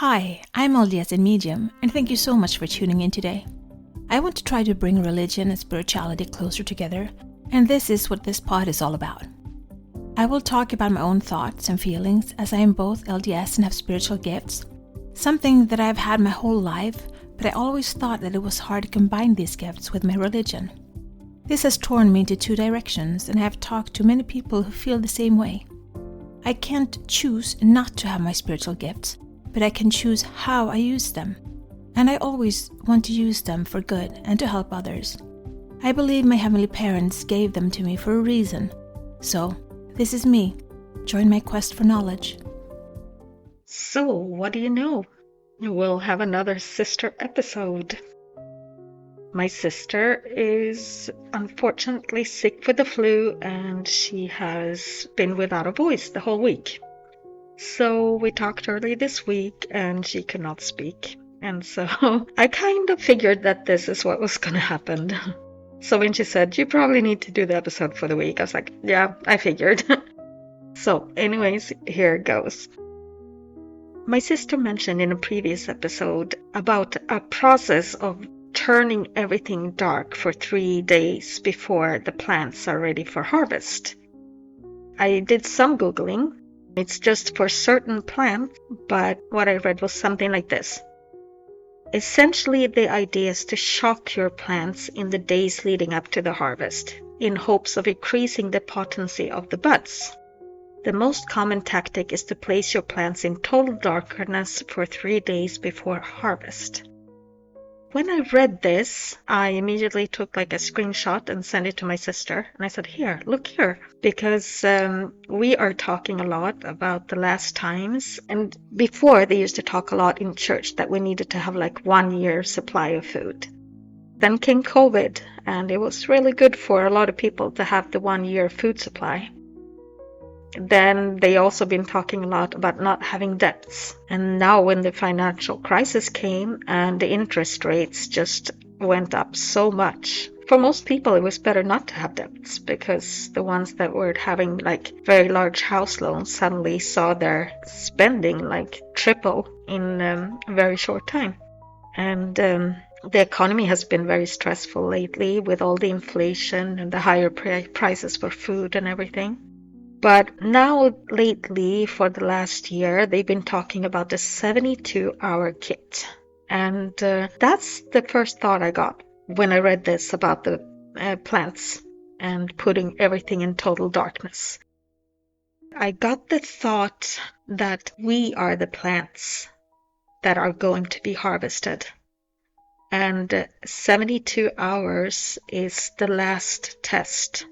Hi, I'm LDS in Medium, and thank you so much for tuning in today. I want to try to bring religion and spirituality closer together, and this is what this pod is all about. I will talk about my own thoughts and feelings as I am both LDS and have spiritual gifts, something that I've had my whole life, but I always thought that it was hard to combine these gifts with my religion. This has torn me into two directions, and I have talked to many people who feel the same way. I can't choose not to have my spiritual gifts, but I can choose how I use them. And I always want to use them for good and to help others. I believe my heavenly parents gave them to me for a reason. So, this is me. Join my quest for knowledge. So, what do you know? We'll have another sister episode. My sister is unfortunately sick with the flu and she has been without a voice the whole week. So we talked early this week and she could not speak. And so I kind of figured that this is what was going to happen. So when she said, you probably need to do the episode for the week, I was like, yeah, I figured. So anyways, here it goes. My sister mentioned in a previous episode about a process of turning everything dark for 3 days before the plants are ready for harvest. I did some Googling. It's just for certain plants, but what I read was something like this. Essentially, the idea is to shock your plants in the days leading up to the harvest, in hopes of increasing the potency of the buds. The most common tactic is to place your plants in total darkness for 3 days before harvest. When I read this, I immediately took a screenshot and sent it to my sister. And I said, here, look here. Because we are talking a lot about the last times. And before, they used to talk a lot in church that we needed to have 1 year supply of food. Then came COVID, and it was really good for a lot of people to have the 1 year food supply. Then they also been talking a lot about not having debts. And now when the financial crisis came and the interest rates just went up so much, for most people it was better not to have debts, because the ones that were having very large house loans suddenly saw their spending triple in a very short time. And the economy has been very stressful lately with all the inflation and the higher prices for food and everything. But now, lately, for the last year, they've been talking about the 72-hour kit. And that's the first thought I got when I read this about the plants and putting everything in total darkness. I got the thought that we are the plants that are going to be harvested. And 72 hours is the last test.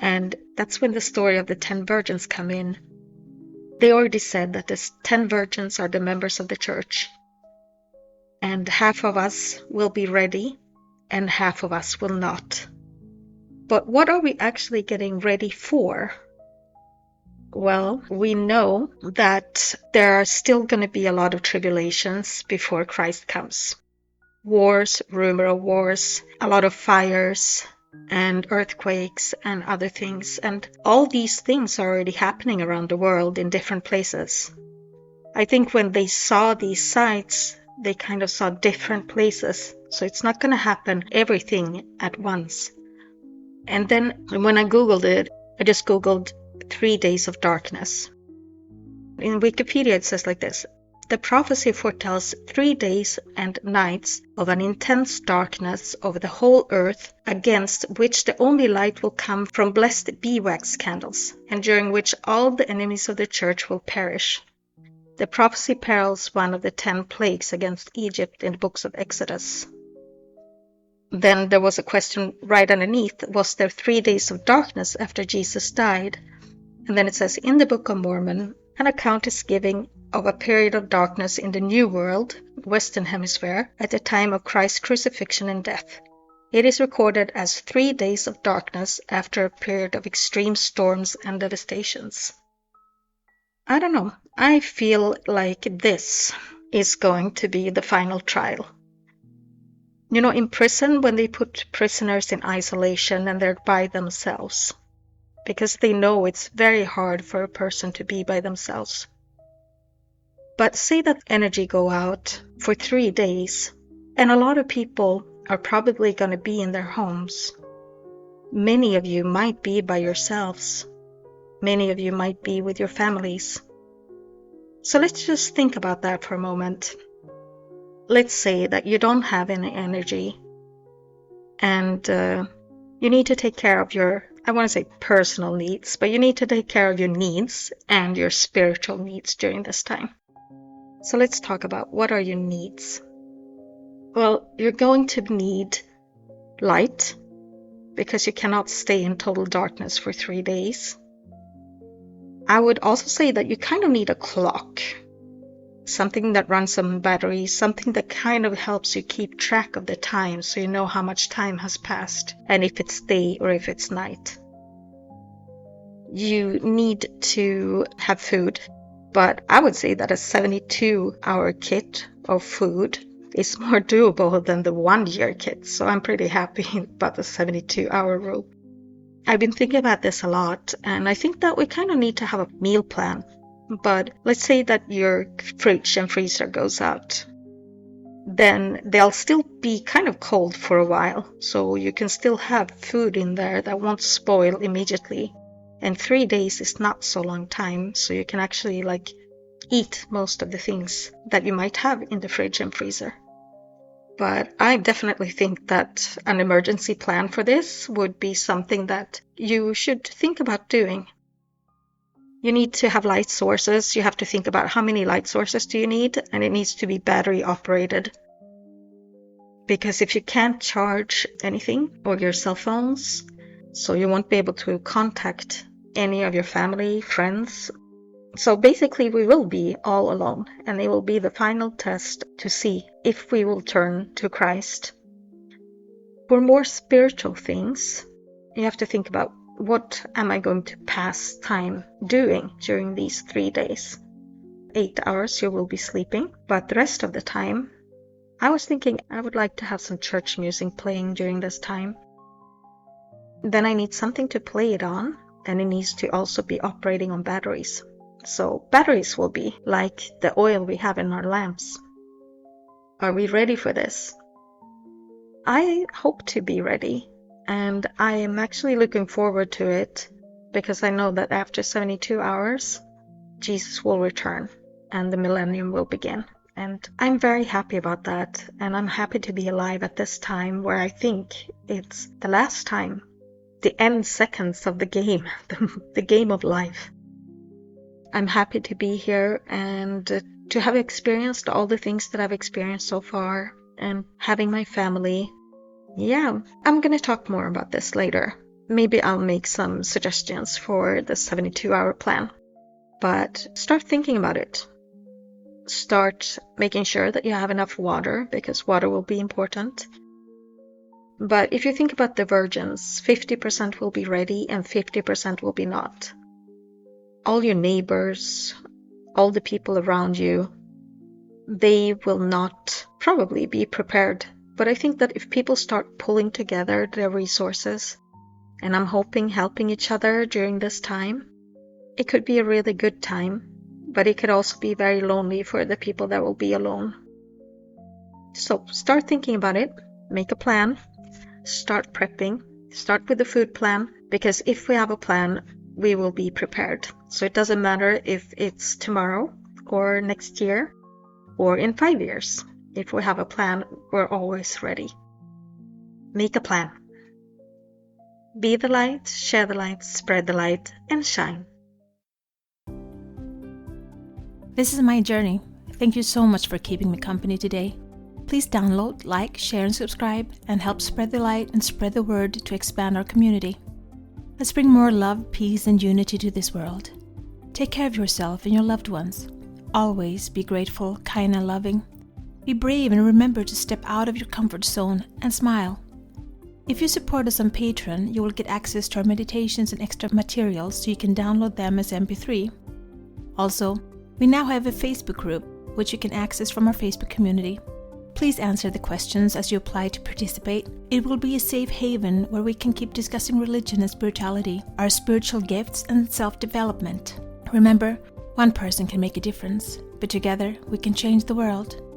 And that's when the story of the 10 virgins come in. They already said that the 10 virgins are the members of the church. And half of us will be ready and half of us will not. But what are we actually getting ready for? Well, we know that there are still going to be a lot of tribulations before Christ comes. Wars, rumor of wars, a lot of fires, and earthquakes and other things. And all these things are already happening around the world in different places. I think when they saw these sites, they kind of saw different places. So it's not going to happen everything at once. And then when I Googled it, I just Googled 3 days of darkness. In Wikipedia it says like this. The prophecy foretells 3 days and nights of an intense darkness over the whole earth, against which the only light will come from blessed beeswax candles, and during which all the enemies of the church will perish. The prophecy parallels one of the 10 plagues against Egypt in the books of Exodus. Then there was a question right underneath, was there 3 days of darkness after Jesus died? And then it says, in the Book of Mormon, an account is given of a period of darkness in the New World, Western Hemisphere, at the time of Christ's crucifixion and death. It is recorded as 3 days of darkness after a period of extreme storms and devastations. I don't know. I feel like this is going to be the final trial. You know, in prison, when they put prisoners in isolation and they're by themselves, because they know it's very hard for a person to be by themselves. But say that energy go out for 3 days, and a lot of people are probably going to be in their homes. Many of you might be by yourselves. Many of you might be with your families. So let's just think about that for a moment. Let's say that you don't have any energy and you need to take care of your, I want to say personal needs, but you need to take care of your needs and your spiritual needs during this time. So let's talk about what are your needs. Well, you're going to need light because you cannot stay in total darkness for 3 days. I would also say that you kind of need a clock, something that runs on batteries, something that kind of helps you keep track of the time so you know how much time has passed and if it's day or if it's night. You need to have food, but I would say that a 72-hour kit of food is more doable than the 1-year kit, so I'm pretty happy about the 72-hour rule. I've been thinking about this a lot, and I think that we kind of need to have a meal plan. But let's say that your fridge and freezer goes out. Then they'll still be kind of cold for a while, so you can still have food in there that won't spoil immediately. And 3 days is not so long time, so you can actually eat most of the things that you might have in the fridge and freezer. But I definitely think that an emergency plan for this would be something that you should think about doing. You need to have light sources. You have to think about how many light sources do you need, and it needs to be battery operated. Because if you can't charge anything or your cell phones, so you won't be able to contact any of your family, friends. So basically we will be all alone, and it will be the final test to see if we will turn to Christ. For more spiritual things, you have to think about, what am I going to pass time doing during these 3 days? 8 hours you will be sleeping, but the rest of the time, I was thinking I would like to have some church music playing during this time. Then I need something to play it on, and it needs to also be operating on batteries. So batteries will be like the oil we have in our lamps. Are we ready for this? I hope to be ready, and I am actually looking forward to it because I know that after 72 hours, Jesus will return and the millennium will begin. And I'm very happy about that, and I'm happy to be alive at this time where I think it's the last time, the end seconds of the game, the game of life. I'm happy to be here and to have experienced all the things that I've experienced so far and having my family. Yeah, I'm going to talk more about this later. Maybe I'll make some suggestions for the 72-hour plan. But start thinking about it. Start making sure that you have enough water, because water will be important. But if you think about the virgins, 50% will be ready and 50% will be not. All your neighbors, all the people around you, they will not probably be prepared. But I think that if people start pulling together their resources, and I'm hoping helping each other during this time, it could be a really good time, but it could also be very lonely for the people that will be alone. So start thinking about it, make a plan, start prepping, start with the food plan, because if we have a plan, we will be prepared. So it doesn't matter if it's tomorrow or next year or in 5 years. If we have a plan, we're always ready. Make a plan. Be the light, share the light, spread the light, and shine. This is my journey. Thank you so much for keeping me company today. Please download, like, share, and subscribe, and help spread the light and spread the word to expand our community. Let's bring more love, peace, and unity to this world. Take care of yourself and your loved ones. Always be grateful, kind, and loving. Be brave and remember to step out of your comfort zone and smile. If you support us on Patreon, you will get access to our meditations and extra materials so you can download them as MP3. Also, we now have a Facebook group, which you can access from our Facebook community. Please answer the questions as you apply to participate. It will be a safe haven where we can keep discussing religion and spirituality, our spiritual gifts, and self-development. Remember, one person can make a difference. but together we can change the world.